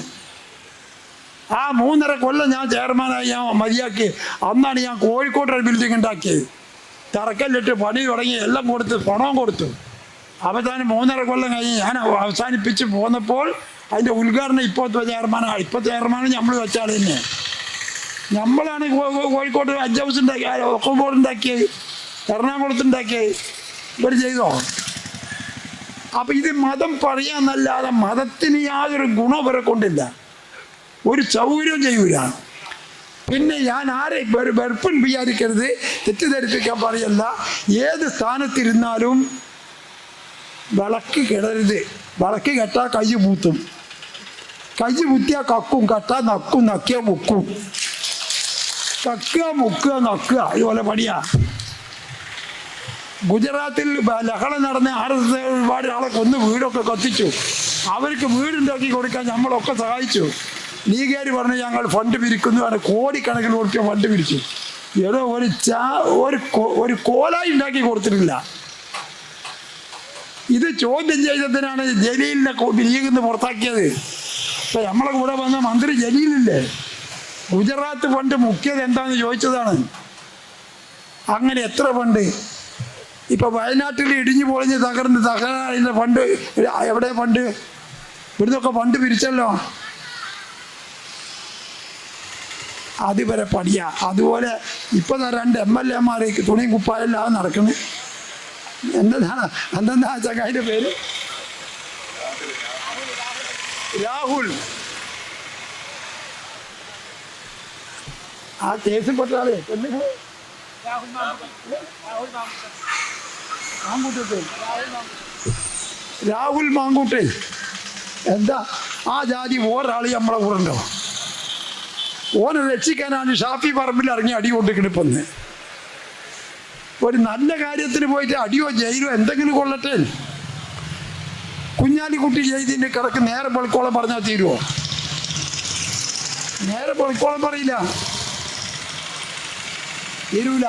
ആ 3.5 കൊല്ലം ഞാൻ ചെയർമാനായി ഞാൻ മതിയാക്കി. അന്നാണ് ഞാൻ കോഴിക്കോട് ഒരു ബിൽഡിംഗ് ഉണ്ടാക്കിയത്. തറക്കല്ലിട്ട് പണി തുടങ്ങി, എല്ലാം കൊടുത്ത് പണവും കൊടുത്തു. അവസാനം 3.5 കൊല്ലം കഴിഞ്ഞ് ഞാൻ അവസാനിപ്പിച്ച് പോന്നപ്പോൾ അതിൻ്റെ ഉദ്ഘാടനം ഇപ്പോഴത്തെ ചെയർമാനാണ്. ഇപ്പോഴത്തെ ചെയർമാൻ നമ്മൾ വെച്ചാൽ തന്നെ നമ്മളാണ് കോഴിക്കോട് ഹജ്ജ് ഹൗസ് ഉണ്ടാക്കിയത്, വഖഫ് ബോർഡ് ഉണ്ടാക്കിയത്, എറണാകുളത്ത് ഉണ്ടാക്കിയത്. ഇവർ ചെയ്തോ? അപ്പം ഇത് മതം പറയാന്നല്ലാതെ മതത്തിന് യാതൊരു ഗുണം ഇവരെ കൊണ്ടില്ല, ഒരു സൗകര്യം ചെയ്യൂല. പിന്നെ ഞാൻ ആരെ വെറുപ്പൻ വിചാരിക്കരുത്, തെറ്റിദ്ധരിപ്പിക്കാൻ പറയല്ല. ഏത് സ്ഥാനത്തിരുന്നാലും വിളക്ക് കിടരുത്. വിളക്ക് കെട്ടാൽ കൈ പൂത്തും, കൈ കുത്തിയാൽ കക്കും, കെട്ടാൽ നക്കും, നക്കിയാൽ മുക്കും. കക്കുക, മുക്കുക, നക്കുക, ഇതുപോലെ പണിയാ. ഗുജറാത്തിൽ ലഹള നടന്ന RSS ഒരുപാട് ആളെ കൊന്ന് വീടൊക്കെ കത്തിച്ചു. അവർക്ക് വീടുണ്ടാക്കി കൊടുക്കാൻ നമ്മളൊക്കെ സഹായിച്ചു. ലീഗുകാർ പറഞ്ഞ് ഞങ്ങൾ ഫണ്ട് പിരിക്കുന്നു, അങ്ങനെ കോടിക്കണക്കിന് കൊടുക്കുക ഫണ്ട് പിരിച്ചു. ഏതോ ഒരു കോലായി ഉണ്ടാക്കി കൊടുത്തിട്ടില്ല. ഇത് ചോദ്യം ചെയ്തതിനാണ് ജലീലിനെ ലീഗിൽ നിന്ന് പുറത്താക്കിയത്. ഇപ്പം നമ്മളെ കൂടെ വന്ന മന്ത്രി ജലീലില്ലേ, ഗുജറാത്ത് ഫണ്ട് മുഖ്യത് എന്താണെന്ന് ചോദിച്ചതാണ്. അങ്ങനെ എത്ര ഫണ്ട് ഇപ്പം വയനാട്ടിൽ ഇടിഞ്ഞു പൊളിഞ്ഞ് തകരാറിൻ്റെ ഫണ്ട് എവിടെ? ഫണ്ട് ഇവിടുന്നൊക്കെ ഫണ്ട് പിരിച്ചല്ലോ. അതുവരെ പണിയാ. അതുപോലെ ഇപ്പം 2 MLA തുണിയും കുപ്പായെല്ലാം നടക്കുന്നു. എന്തെന്നാ ചങ്ങായിൻ്റെ പേര്? രാഹുൽ. ആ കേസിൽപ്പെട്ട ആളെ രാഹുൽ മാങ്കൂട്ടെ. എന്താ ആ ജാതി ഒരാൾ നമ്മളെ കൂടെ ഉണ്ടോ? ഓനെ രക്ഷിക്കാനാണ് ഷാഫി പറമ്പിൽ ഇറങ്ങി അടി കൊണ്ടിരിക്കണിപ്പൊന്ന്. ഒരു നല്ല കാര്യത്തിന് പോയിട്ട് അടിയോ ജയിലോ എന്തെങ്കിലും കൊള്ളട്ടെ. കുഞ്ഞാലിക്കുട്ടി ചെയ്തിൻ്റെ കിടക്ക് നേരെ പൊളിക്കോളം പറഞ്ഞാൽ തീരുമോ? നേരെ പൊളിക്കോളം പറയില്ല, തീരൂല.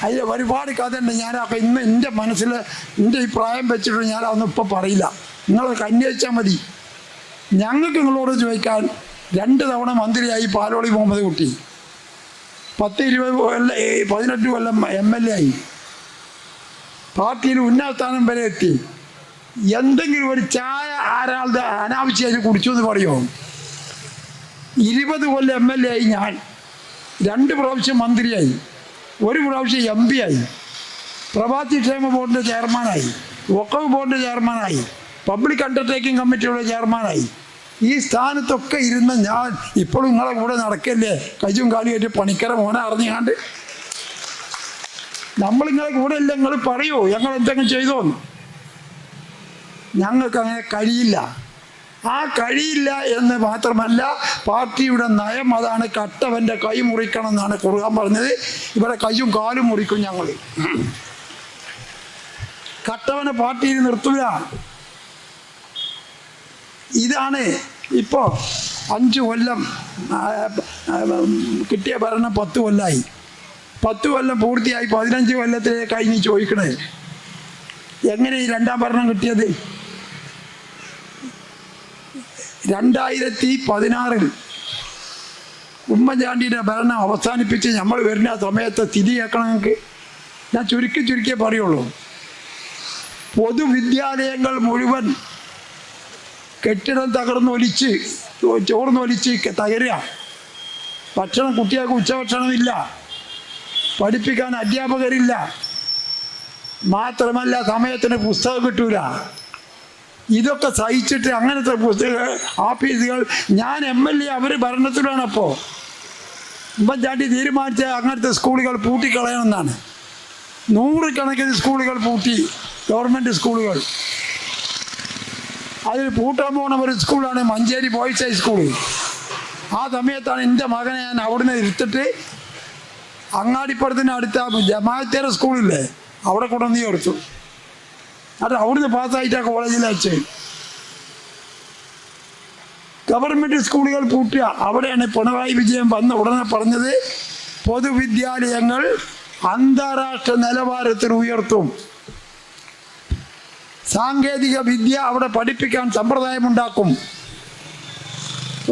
അതിൽ ഒരുപാട് കഥ ഉണ്ട്. ഞാനപ്പം ഇന്ന് എൻ്റെ മനസ്സിൽ എൻ്റെ ഈ പ്രായം വെച്ചിട്ട് ഞാനതൊന്നും ഇപ്പം പറയില്ല. നിങ്ങളൊക്കെ അന്വേഷിച്ചാൽ മതി. ഞങ്ങൾക്ക് നിങ്ങളോട് ചോദിക്കാൻ 2 തവണ മന്ത്രിയായി പാലോളി മുഹമ്മദ് കുട്ടി, 10-20 കൊല്ലം 18 കൊല്ലം MLA ആയി, പാർട്ടിയിൽ ഉന്നത സ്ഥാനം വരെ എത്തി. എന്തെങ്കിലും ഒരു ചായ ആരാളുടെ അനാവശ്യമായിട്ട് കുടിച്ചു എന്ന് പറയുമോ? 20 കൊല്ലം MLA ആയി ഞാൻ, 2 പ്രാവശ്യം മന്ത്രിയായി, 1 പ്രാവശ്യം MP ആയി, പ്രവാസി ക്ഷേമ ബോർഡിൻ്റെ ചെയർമാനായി, വഖഫ് ബോർഡിൻ്റെ ചെയർമാനായി, പബ്ലിക് അണ്ടർടേക്കിംഗ് കമ്മിറ്റിയുടെ ചെയർമാനായി. ഈ സ്ഥാനത്തൊക്കെ ഇരുന്ന ഞാൻ ഇപ്പോഴും നിങ്ങളെ കൂടെ നടക്കല്ലേ, കയ്യും കാലും ആയിട്ട് പണിക്കര മോനെ അറിഞ്ഞാണ്ട്. നമ്മൾ നിങ്ങളെ കൂടെ ഇല്ല, നിങ്ങൾ പറയൂ ഞങ്ങൾ എന്തെങ്കിലും ചെയ്തോന്ന്. ഞങ്ങൾക്ക് അങ്ങനെ കഴിയില്ല. ആ കഴിയില്ല എന്ന് മാത്രമല്ല, പാർട്ടിയുടെ നയം അതാണ്, കട്ടവൻ്റെ കൈ മുറിക്കണം എന്നാണ് ഖുർആൻ പറഞ്ഞത്. ഇവിടെ കയ്യും കാലും മുറിക്കും ഞങ്ങൾ. കട്ടവനെ പാർട്ടിയിൽ നിർത്തൂല. ഇതാണ് ഇപ്പോൾ 5 കൊല്ലം കിട്ടിയ ഭരണം 10 കൊല്ലമായി. 10 കൊല്ലം പൂർത്തിയായി, 15 കൊല്ലത്തിലേക്ക് കഴിഞ്ഞ് ചോദിക്കണേ എങ്ങനെ ഈ 2ാം ഭരണം കിട്ടിയത്? 2016 ഉമ്മൻചാണ്ടിയുടെ ഭരണം അവസാനിപ്പിച്ച് നമ്മൾ വരുന്ന സമയത്ത് സ്ഥിതി കേൾക്കണം. നിങ്ങൾക്ക് ഞാൻ ചുരുക്കിയേ പറയുള്ളൂ. പൊതുവിദ്യാലയങ്ങൾ മുഴുവൻ കെട്ടിടം തകർന്നൊലിച്ച്, ചോർന്നൊലിച്ച് തകരുക. ഭക്ഷണം, കുട്ടികൾക്ക് ഉച്ചഭക്ഷണമില്ല, പഠിപ്പിക്കാൻ അധ്യാപകരില്ല, മാത്രമല്ല സമയത്തിന് പുസ്തകം കിട്ടൂല. ഇതൊക്കെ സഹിച്ചിട്ട് അങ്ങനത്തെ പുസ്തക ആഫീസുകൾ, ഞാൻ MLA, അവർ ഭരണത്തിലാണ്. അപ്പോൾ ഉമ്മൻചാണ്ടി തീരുമാനിച്ച അങ്ങനത്തെ സ്കൂളുകൾ പൂട്ടിക്കളയണമെന്നാണ്. 100 കണക്കിന് സ്കൂളുകൾ പൂട്ടി, ഗവൺമെൻറ് സ്കൂളുകൾ. അതിൽ പൂട്ടാൻ പോകുന്ന ഒരു സ്കൂളാണ് മഞ്ചേരി ബോയ്സ് ഹൈസ്കൂൾ. ആ സമയത്താണ് എൻ്റെ മകനെ ഞാൻ അവിടുന്ന് ഇരുത്തിട്ട് അങ്ങാടിപ്പുറത്തിന് അടുത്ത ജമാഅത്തേറെ സ്കൂളില്ലേ അവിടെ കൊണ്ടുവന്ന് ചേർത്തു. അത് അവിടുന്ന് പാസ്സായിട്ടാണ് കോളേജിൽ വെച്ച്. ഗവൺമെൻറ് സ്കൂളുകൾ പൂട്ടുക. അവിടെയാണ് പിണറായി വിജയൻ വന്ന ഉടനെ പറഞ്ഞത്, പൊതുവിദ്യാലയങ്ങൾ അന്താരാഷ്ട്ര നിലവാരത്തിൽ ഉയർത്തും, സാങ്കേതിക വിദ്യ അവിടെ പഠിപ്പിക്കാൻ സമ്പ്രദായമുണ്ടാക്കും,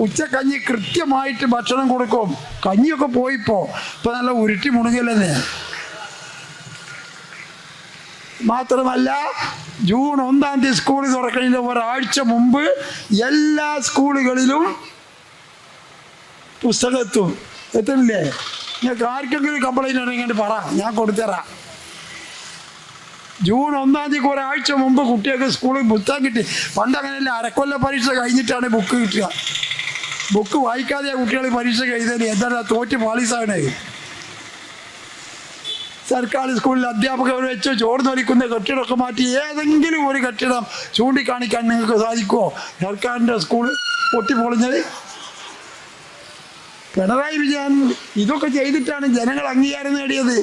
ഉച്ചക്കഞ്ഞി കൃത്യമായിട്ട് ഭക്ഷണം കൊടുക്കും. കഞ്ഞിയൊക്കെ പോയിപ്പോൾ ഇപ്പം നല്ല ഉരുട്ടി മുണുകല്ലേ. മാത്രമല്ല ജൂൺ 1-ാം തീയതി സ്കൂൾ തുറക്കുന്നതിന് ഒരാഴ്ച മുമ്പ് എല്ലാ സ്കൂളുകളിലും പുസ്തകം എത്തുന്നില്ലേ? നിങ്ങൾക്ക് ആർക്കെങ്കിലും കംപ്ലൈൻറ്റ് ഉണ്ടെങ്കിൽ പറ, ഞാൻ കൊടുത്തരാം. ജൂൺ 1-ാം തീയതിക്ക് ഒരാഴ്ച മുമ്പ് കുട്ടികൾക്ക് സ്കൂളിൽ പുസ്തകം കിട്ടി. പണ്ട് അങ്ങനെയല്ല, അരക്കൊല്ല പരീക്ഷ കഴിഞ്ഞിട്ടാണ് ബുക്ക് കിട്ടുക. ബുക്ക് വായിക്കാതെ കുട്ടികൾ പരീക്ഷ എഴുതാൻ എന്താണ് തോറ്റ് പാളീസാണ്. സർക്കാർ സ്കൂളിൽ അധ്യാപകർ വെച്ച് ചോർന്നൊലിക്കുന്ന കെട്ടിടമൊക്കെ മാറ്റി ഏതെങ്കിലും ഒരു കെട്ടിടം ചൂണ്ടിക്കാണിക്കാൻ നിങ്ങൾക്ക് സാധിക്കുമോ? സർക്കാരിൻ്റെ സ്കൂൾ പൊട്ടിപ്പൊളിഞ്ഞത്. പിണറായി വിജയൻ ഇതൊക്കെ ചെയ്തിട്ടാണ് ജനങ്ങൾ അംഗീകാരം നേടിയത്.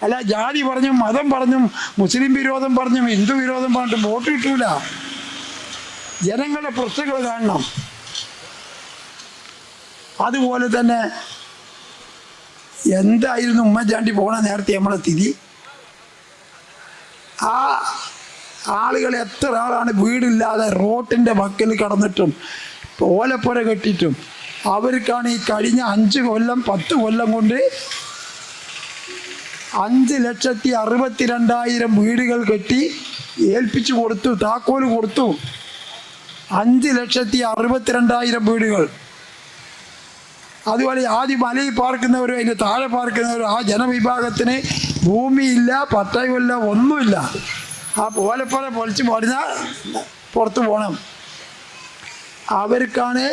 അല്ല ജാതി പറഞ്ഞും മതം പറഞ്ഞും മുസ്ലിം വിരോധം പറഞ്ഞും ഹിന്ദു വിരോധം പറഞ്ഞിട്ട് വോട്ട് കിട്ടൂല. ജനങ്ങളുടെ പ്രശ്നങ്ങൾ കാണണം. അതുപോലെ തന്നെ എന്തായിരുന്നു ഉമ്മൻചാണ്ടി പോണ നേരത്തെ നമ്മളെ സ്ഥിതി? ആ ആളുകൾ എത്ര ആളാണ് വീടില്ലാതെ റോട്ടിൻ്റെ വക്കിൽ കടന്നിട്ടും ഓലപ്പുര കെട്ടിയിട്ടും. അവർക്കാണ് ഈ കഴിഞ്ഞ 5 കൊല്ലം 10 കൊല്ലം കൊണ്ട് 5,62,000 വീടുകൾ കെട്ടി ഏൽപ്പിച്ചു കൊടുത്തു, താക്കോല് കൊടുത്തു. 5,62,000 വീടുകൾ. അതുപോലെ ആദ്യം മലയിൽ പാർക്കുന്നവരും അതിൻ്റെ താഴെ പാർക്കുന്നവരും ആ ജനവിഭാഗത്തിന് ഭൂമിയില്ല, പട്ടയമില്ല, ഒന്നുമില്ല. ആ ഓലപ്പുര പൊളിച്ച് പോരുന്നാൽ പുറത്ത് പോകണം. അവർക്കാണ്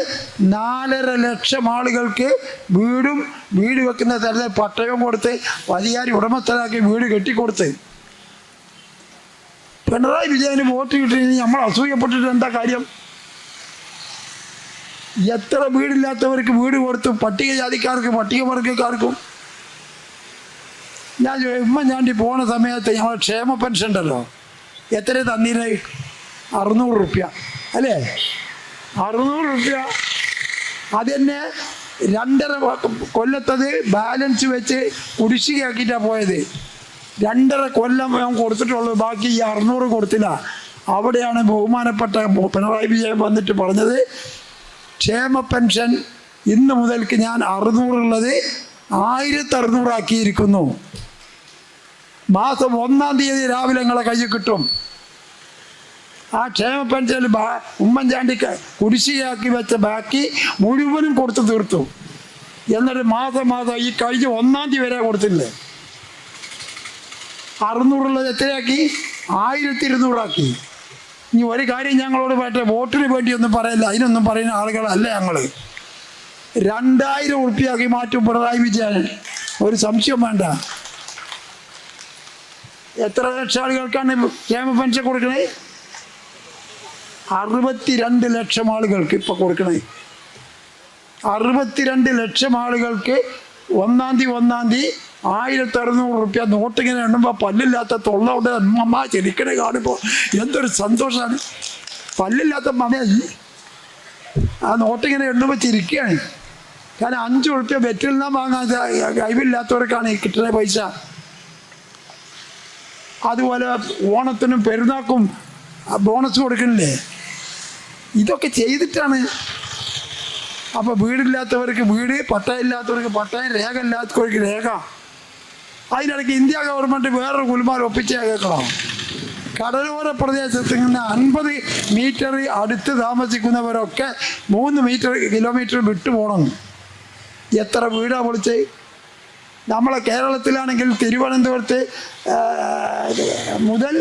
4.5 ലക്ഷം ആളുകൾക്ക് വീട് വെക്കുന്ന സ്ഥലത്ത് പട്ടയവും കൊടുത്ത് അധികാരി ഉടമസ്ഥരാക്കി വീട് കെട്ടിക്കൊടുത്ത്. പിണറായി വിജയന് വോട്ട് കിട്ടി നമ്മൾ അസൂയപ്പെട്ടിട്ട് എന്താ കാര്യം? എത്ര വീടില്ലാത്തവർക്ക് വീട് കൊടുത്തു, പട്ടികജാതിക്കാർക്ക്, പട്ടികവർഗക്കാർക്കും. ഞാൻ ഉമ്മൻചാണ്ടി പോണ സമയത്ത് ഞങ്ങൾ ക്ഷേമ പെൻഷൻ ഉണ്ടല്ലോ, എത്ര തന്നീര്? 600 റുപ്യ അല്ലേ? 600 റുപ്യ. അതെന്നെ 2.5 കൊല്ലത്തത് ബാലൻസ് വെച്ച് കുടിശ്ശികയാക്കിയിട്ടാണ് പോയത്. 2.5 കൊല്ലം ഞാൻ കൊടുത്തിട്ടുള്ളൂ, ബാക്കി ഈ 600 കൊടുത്തില്ല. അവിടെയാണ് ബഹുമാനപ്പെട്ട പിണറായി വിജയൻ വന്നിട്ട് പറഞ്ഞത്, ക്ഷേമ പെൻഷൻ ഇന്ന് മുതൽക്ക് ഞാൻ 600 ഉള്ളത് 1600 ആക്കിയിരിക്കുന്നു. മാസം 1-ാം തീയതി രാവിലെ നിങ്ങളെ കയ്യിൽ കിട്ടും. ആ ക്ഷേമ പെൻഷൻ ഉമ്മൻചാണ്ടി കുടിശ്ശികയാക്കി വെച്ച ബാക്കി മുഴുവനും കൊടുത്തു തീർത്തു. എന്നിട്ട് മാസം ഈ കഴിഞ്ഞ 1-ാം തീയതി വരെ കൊടുത്തില്ലേ. 600 ഉള്ളത് എത്രയാക്കി? 1200 ആക്കി. ഇനി ഒരു കാര്യം ഞങ്ങളോട് പറയട്ടെ, വോട്ടിന് വേണ്ടിയൊന്നും പറയില്ല, അതിനൊന്നും പറയുന്ന ആളുകളല്ല ഞങ്ങൾ. 2000 ഉറുപ്പിയാക്കി മാറ്റും പിണറായി വിജയൻ, ഒരു സംശയം വേണ്ട. എത്ര ലക്ഷം ആളുകൾക്കാണ് ക്ഷേമ പെൻഷൻ കൊടുക്കണേ? 62 ലക്ഷം ആളുകൾക്ക് ഇപ്പൊ കൊടുക്കണേ. 62 ലക്ഷം ആളുകൾക്ക് 1-ാം തീയതി 1600 ഉറുപ്പ്യ നോട്ടിങ്ങനെ എണ്ണുമ്പോൾ പല്ലില്ലാത്ത തൊള്ളോടെ അമ്മ ചെരിക്കണേ കാണുമ്പോൾ എന്തൊരു സന്തോഷമാണ്. പല്ലില്ലാത്ത മമ്മ ആ നോട്ടിങ്ങനെ എണ്ണുമ്പോൾ ചിരിക്കുകയാണ്. കാരണം 5 ഉറുപ്പ്യ വെറ്റിൽ നിന്നാ വാങ്ങാൻ കഴിവില്ലാത്തവർക്കാണ് ഈ കിട്ടുന്ന പൈസ. അതുപോലെ ഓണത്തിനും പെരുന്നാക്കും ബോണസ് കൊടുക്കണില്ലേ? ഇതൊക്കെ ചെയ്തിട്ടാണ്. അപ്പോൾ വീടില്ലാത്തവർക്ക് വീട്, പട്ടയമില്ലാത്തവർക്ക് പട്ടയം, രേഖ ഇല്ലാത്തവർക്ക് രേഖ. അതിനിടയ്ക്ക് ഇന്ത്യ ഗവൺമെൻറ് വേറൊരു കുലുമാർ ഒപ്പിച്ച് കേൾക്കണം. കടലോര പ്രദേശത്ത് നിന്ന് 50 മീറ്റർ അടുത്ത് താമസിക്കുന്നവരൊക്കെ 3 കിലോമീറ്റർ വിട്ടു പോകണം. എത്ര വീടാണ് പൊളിച്ച്? നമ്മളെ കേരളത്തിലാണെങ്കിൽ തിരുവനന്തപുരത്ത് മുതൽ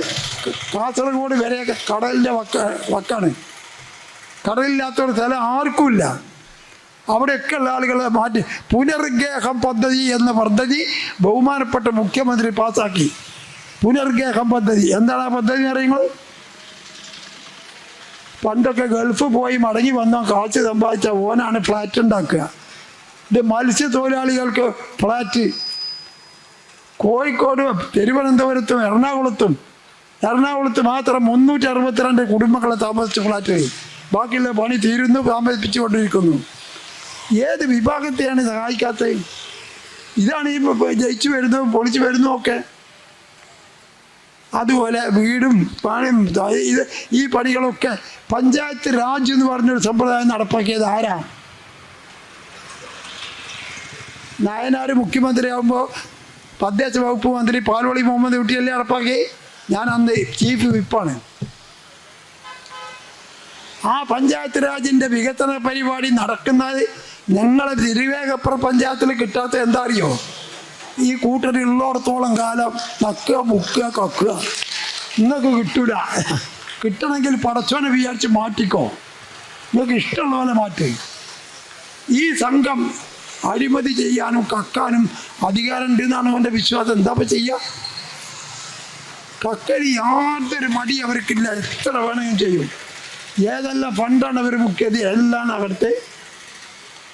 കാസർഗോഡ് വരെ കടലിൻ്റെ വക്കാണ്. കടലില്ലാത്തൊരു സ്ഥലം ആർക്കുമില്ല. അവിടെയൊക്കെ ഉള്ള ആളുകളെ മാറ്റി പുനർഗേഹം പദ്ധതി എന്ന പദ്ധതി ബഹുമാനപ്പെട്ട മുഖ്യമന്ത്രി പാസ്സാക്കി. പുനർഗേഹം പദ്ധതി എന്താണ് ആ പദ്ധതി അറിയുന്നത്? പണ്ടൊക്കെ ഗൾഫ് പോയി മടങ്ങി വന്നാൽ കാശ് സമ്പാദിച്ച ഓനാണ് ഫ്ലാറ്റ് ഉണ്ടാക്കുക. ഇത് മത്സ്യത്തൊഴിലാളികൾക്ക് ഫ്ലാറ്റ് കോഴിക്കോടും തിരുവനന്തപുരത്തും എറണാകുളത്ത് മാത്രം 362 കുടുംബങ്ങളെ താമസിച്ച് ഫ്ലാറ്റ്. ബാക്കിയുള്ള പണി തീരുന്നു, താമസിപ്പിച്ചുകൊണ്ടിരിക്കുന്നു. ഏത് വിഭാഗത്തെയാണ് സഹായിക്കാത്തത്? ഇതാണ് ഈ ജയിച്ചു വരുന്നതും പൊളിച്ചു വരുന്നതും ഒക്കെ. അതുപോലെ വീടും പണിയും ഈ പണികളൊക്കെ പഞ്ചായത്ത് രാജ് എന്ന് പറഞ്ഞൊരു സമ്പ്രദായം നടപ്പാക്കിയത് ആരാ? നായനാർ മുഖ്യമന്ത്രിയാകുമ്പോൾ തദ്ദേശ വകുപ്പ് മന്ത്രി പാലോളി മുഹമ്മദ് കുട്ടിയല്ലേ നടപ്പാക്കി? ഞാൻ അന്ന് ചീഫ് വിപ്പാണ്. ആ പഞ്ചായത്ത് രാജിൻ്റെ വികസന പരിപാടി നടക്കുന്നത് ഞങ്ങളെ തിരുവേഗപ്പുറം പഞ്ചായത്തിൽ കിട്ടാത്ത എന്താ അറിയോ? ഈ കൂട്ടരുള്ളിടത്തോളം കാലം നക്കുക, മുക്കുക, കക്കുക. നിങ്ങൾക്ക് കിട്ടൂല. കിട്ടണമെങ്കിൽ പടച്ചോനെ വിചാരിച്ച് മാറ്റിക്കോ. നിങ്ങൾക്ക് ഇഷ്ടമുള്ള പോലെ മാറ്റി. ഈ സംഘം അഴിമതി ചെയ്യാനും കക്കാനും അധികാരം ഉണ്ട് എന്നാണ് അവൻ്റെ വിശ്വാസം. എന്താ ചെയ്യുക? കക്കരി യാതൊരു മടി അവർക്കില്ല. എത്ര വേണമെങ്കിലും ചെയ്യും. ഏതെല്ലാം ഫണ്ടാണ് അവർ മുക്കിയത് എല്ലാം അവിടുത്തെ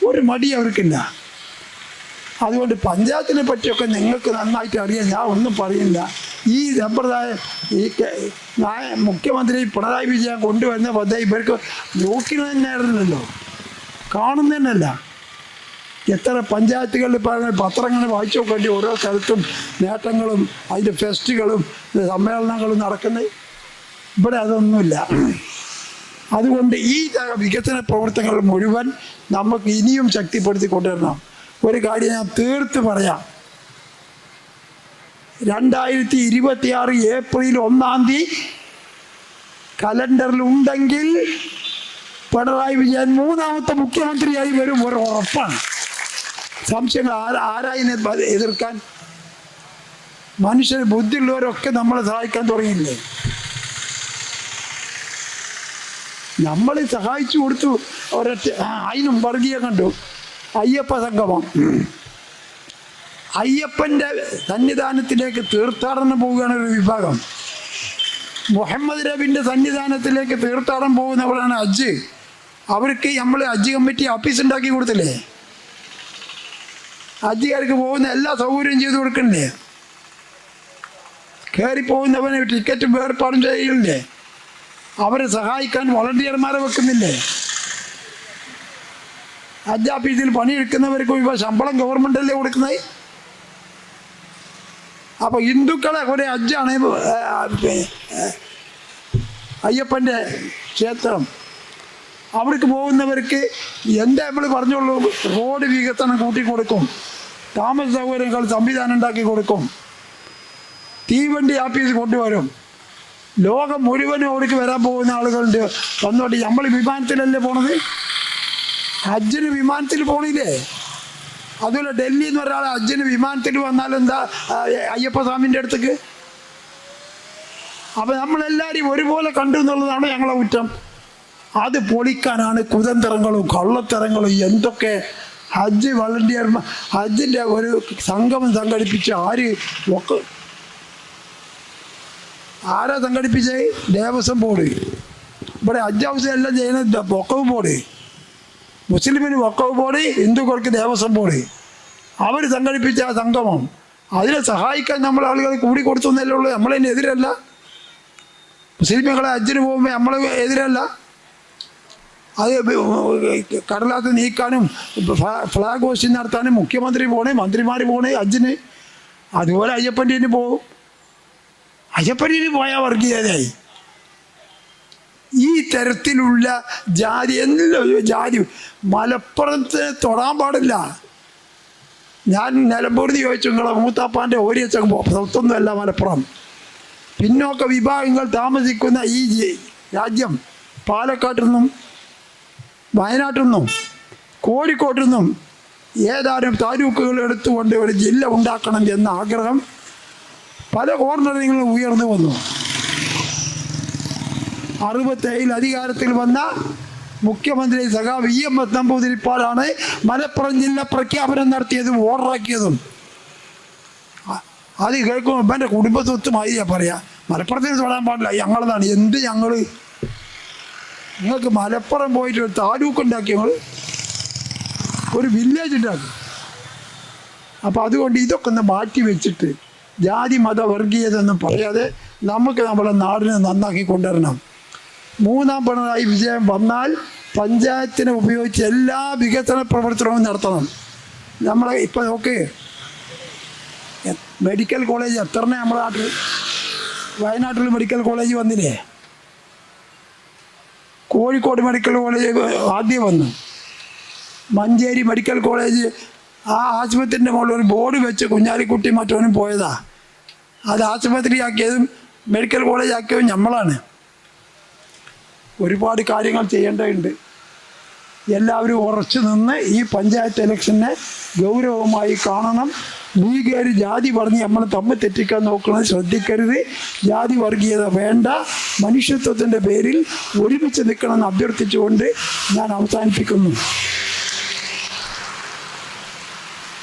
ഒരു മടി അവർക്കില്ല. അതുകൊണ്ട് പഞ്ചായത്തിനെ പറ്റിയൊക്കെ നിങ്ങൾക്ക് നന്നായിട്ട് അറിയാം. ഞാൻ ഒന്നും പറയില്ല. ഈ സമ്പ്രദായം മുഖ്യമന്ത്രി പിണറായി വിജയൻ കൊണ്ടുവരുന്ന പദ്ധതി ഇവർക്ക് നോക്കുന്നത് തന്നെ ആയിരുന്നല്ലോ, കാണുന്ന തന്നെയല്ല. എത്ര പഞ്ചായത്തുകളിൽ പറഞ്ഞ പത്രങ്ങൾ വായിച്ചു നോക്കേണ്ടി ഓരോ സ്ഥലത്തും നേട്ടങ്ങളും അതിൻ്റെ ഫെസ്റ്റുകളും സമ്മേളനങ്ങളും നടക്കുന്നത്. ഇവിടെ അതൊന്നുമില്ല. അതുകൊണ്ട് ഈ വികസന പ്രവർത്തനങ്ങൾ മുഴുവൻ നമുക്ക് ഇനിയും ശക്തിപ്പെടുത്തി കൊണ്ടുവരണം. ഒരു കാര്യം ഞാൻ തീർത്ത് പറയാം. 2026 ഏപ്രിൽ 1-ാം തീയതി കലണ്ടറിൽ ഉണ്ടെങ്കിൽ പിണറായി വിജയൻ 3ാമത്തെ മുഖ്യമന്ത്രിയായി വരും. ഒരു ഉറപ്പാണ്. സംശയങ്ങൾ ആരായിനെ എതിർക്കാൻ? മനുഷ്യർ ബുദ്ധിയുള്ളവരൊക്കെ നമ്മളെ സഹായിക്കാൻ തുടങ്ങിയില്ലേ? നമ്മൾ സഹായിച്ചു കൊടുത്തു. ഒരൊറ്റ അതിനും വർഗീയ കണ്ടു. അയ്യപ്പ സംഗമം, അയ്യപ്പൻ്റെ സന്നിധാനത്തിലേക്ക് തീർത്ഥാടനം പോവുകയാണ് ഒരു വിഭാഗം. മുഹമ്മദ് നബിൻ്റെ സന്നിധാനത്തിലേക്ക് തീർത്ഥാടനം പോകുന്നവരാണ് ഹജ്ജ്. അവർക്ക് നമ്മൾ ഹജ്ജ് കമ്മിറ്റി ഓഫീസ് ഉണ്ടാക്കി കൊടുത്തില്ലേ? ഹജ്ജുകാർക്ക് പോകുന്ന എല്ലാ സൗകര്യവും ചെയ്തു കൊടുക്കണ്ടേ? കയറിപ്പോകുന്നവന് ടിക്കറ്റും ഏർപ്പാടും ചെയ്യില്ലേ? അവരെ സഹായിക്കാൻ വളണ്ടിയർമാരെ വെക്കുന്നില്ലേ? ഹജ്ജ് ഓഫീസിൽ പണിയെടുക്കുന്നവർക്കും ഇപ്പോൾ ശമ്പളം ഗവൺമെൻറ്റല്ലേ കൊടുക്കുന്നത്? അപ്പോൾ ഹിന്ദുക്കളെ ഒരു ഹജ്ജാണ് അയ്യപ്പൻ്റെ ക്ഷേത്രം. അവിടേക്ക് പോകുന്നവർക്ക് എന്താ നമ്മൾ പറഞ്ഞോളൂ, റോഡ് വികസനം കൂട്ടിക്കൊടുക്കും, താമസ സൗകര്യങ്ങൾ സംവിധാനം ഉണ്ടാക്കി കൊടുക്കും, തീവണ്ടി ആപ്പീസ് കൊണ്ടുവരും. ലോകം മുഴുവനും അവിടേക്ക് വരാൻ പോകുന്ന ആളുകളുണ്ട്. വന്നോട്ട് നമ്മൾ വിമാനത്തിലല്ലേ പോണത്, ഹജ്ജിന് വിമാനത്തിൽ പോണില്ലേ? അതുപോലെ ഡൽഹിയിൽ നിന്ന് ഒരാൾ ഹജ്ജിന് വിമാനത്തിൽ വന്നാൽ എന്താ അയ്യപ്പസ്വാമിൻ്റെ അടുത്തേക്ക്? അപ്പം നമ്മളെല്ലാവരും ഒരുപോലെ കണ്ടു എന്നുള്ളതാണ് ഞങ്ങളെ കുറ്റം. അത് പൊളിക്കാനാണ് കുതന്ത്രങ്ങളും കള്ളത്തരങ്ങളും എന്തൊക്കെ. ഹജ്ജ് വളണ്ടിയർമാർ ഹജ്ജിൻ്റെ ഒരു സംഗമം സംഘടിപ്പിച്ച് ആരാ സംഘടിപ്പിച്ചത്? ദേവസ്വം ബോർഡ്. ഇവിടെ ഹജ്ജ് ഹൗസ് എല്ലാം ചെയ്യുന്നത് വഖഫ് ബോർഡ്. മുസ്ലിമിന് വഖഫ് ബോർഡ്, ഹിന്ദുക്കൾക്ക് ദേവസ്വം ബോർഡ്. അവർ സംഘടിപ്പിച്ച ആ സംഗമം, അതിനെ സഹായിക്കാൻ നമ്മൾ ആളുകൾ കൂടി കൊടുത്തു എന്നല്ലേ ഉള്ളൂ. നമ്മളതിന് എതിരല്ല. മുസ്ലിമുകളെ ഹജ്ജിന് പോകുമ്പോൾ നമ്മൾ എതിരല്ല. അത് കടലാസ് നീക്കാനും ഫ്ലാഗ് ഹോസ്റ്റിംഗ് നടത്താനും മുഖ്യമന്ത്രി പോണേ, മന്ത്രിമാർ പോണേ ഹജ്ജിന്. അതുപോലെ അയ്യപ്പൻ്റെ പോകും. അയ്യപ്പൻ്റെ പോയാൽ വർഗീയതയായി. ഈ തരത്തിലുള്ള ജാതി ജാതി മലപ്പുറത്ത് തൊടാൻ പാടില്ല. ഞാൻ നിലമ്പൂർന്ന് ചോദിച്ചു, നിങ്ങളെ മൂത്താപ്പാൻ്റെ ഓരിയച്ചം സ്വത്തൊന്നുമല്ല മലപ്പുറം. പിന്നോക്ക വിഭാഗങ്ങൾ താമസിക്കുന്ന ഈ രാജ്യം പാലക്കാട്ടിൽ നിന്നും വയനാട്ടിൽ നിന്നും കോഴിക്കോട്ടിൽ നിന്നും ഏതാനും താലൂക്കുകൾ എടുത്തുകൊണ്ട് ഒരു ജില്ല ഉണ്ടാക്കണം എന്ന ആഗ്രഹം പല കോർണറിലും ഉയർന്നു വന്നു. 67 അധികാരത്തിൽ വന്ന മുഖ്യമന്ത്രി സഖാവ് EM നമ്പൂതിരിപ്പാടാണ് മലപ്പുറം ജില്ല പ്രഖ്യാപനം നടത്തിയതും ഓർഡറാക്കിയതും. അത് കേൾക്കുമ്പോൾ എൻ്റെ കുടുംബസ്വത്തുമായി പറയാം, മലപ്പുറത്തിന് തൊടാൻ പാടില്ല, ഞങ്ങളതാണ്. എന്ത് ഞങ്ങൾ? നിങ്ങൾക്ക് മലപ്പുറം പോയിട്ട് ഒരു താലൂക്ക് ഉണ്ടാക്കി, ഞങ്ങൾ ഒരു വില്ലേജ് ഉണ്ടാക്കി. അപ്പോൾ അതുകൊണ്ട് ഇതൊക്കെ ഒന്ന് മാറ്റി വെച്ചിട്ട് ജാതി മത വർഗീയത ഒന്നും പറയാതെ നമുക്ക് നമ്മളെ നാടിനെ നന്നാക്കി കൊണ്ടുവരണം. 3ാം പിണറായി വിജയൻ വന്നാൽ പഞ്ചായത്തിനെ ഉപയോഗിച്ച് എല്ലാ വികസന പ്രവർത്തനവും നടത്തണം. നമ്മളെ ഇപ്പോൾ നോക്ക്, മെഡിക്കൽ കോളേജ് എത്ര നമ്മുടെ നാട്ടിൽ, വയനാട്ടിൽ മെഡിക്കൽ കോളേജ് വന്നില്ലേ? കോഴിക്കോട് മെഡിക്കൽ കോളേജ് ആദ്യം വന്നു. മഞ്ചേരി മെഡിക്കൽ കോളേജ് ആ ആശുപത്രിൻ്റെ മുകളിൽ ഒരു ബോർഡ് വെച്ച് കുഞ്ഞാലിക്കുട്ടി മറ്റവനും പോയതാ. അത് ആശുപത്രിയാക്കിയതും മെഡിക്കൽ കോളേജ് ആക്കിയതും നമ്മളാണ്. ഒരുപാട് കാര്യങ്ങൾ ചെയ്യേണ്ടതുണ്ട്. എല്ലാവരും ഉറച്ചു നിന്ന് ഈ പഞ്ചായത്ത് ഇലക്ഷനെ ഗൗരവമായി കാണണം. ലീഗുകാർ ജാതി പറഞ്ഞ് നമ്മൾ തമ്മിൽ തെറ്റിക്കാൻ നോക്കുന്നത് ശ്രദ്ധിക്കരുത്. ജാതി വർഗീയത വേണ്ട. മനുഷ്യത്വത്തിൻ്റെ പേരിൽ ഒരുമിച്ച് നിൽക്കണമെന്ന് അഭ്യർത്ഥിച്ചുകൊണ്ട് ഞാൻ അവസാനിപ്പിക്കുന്നു.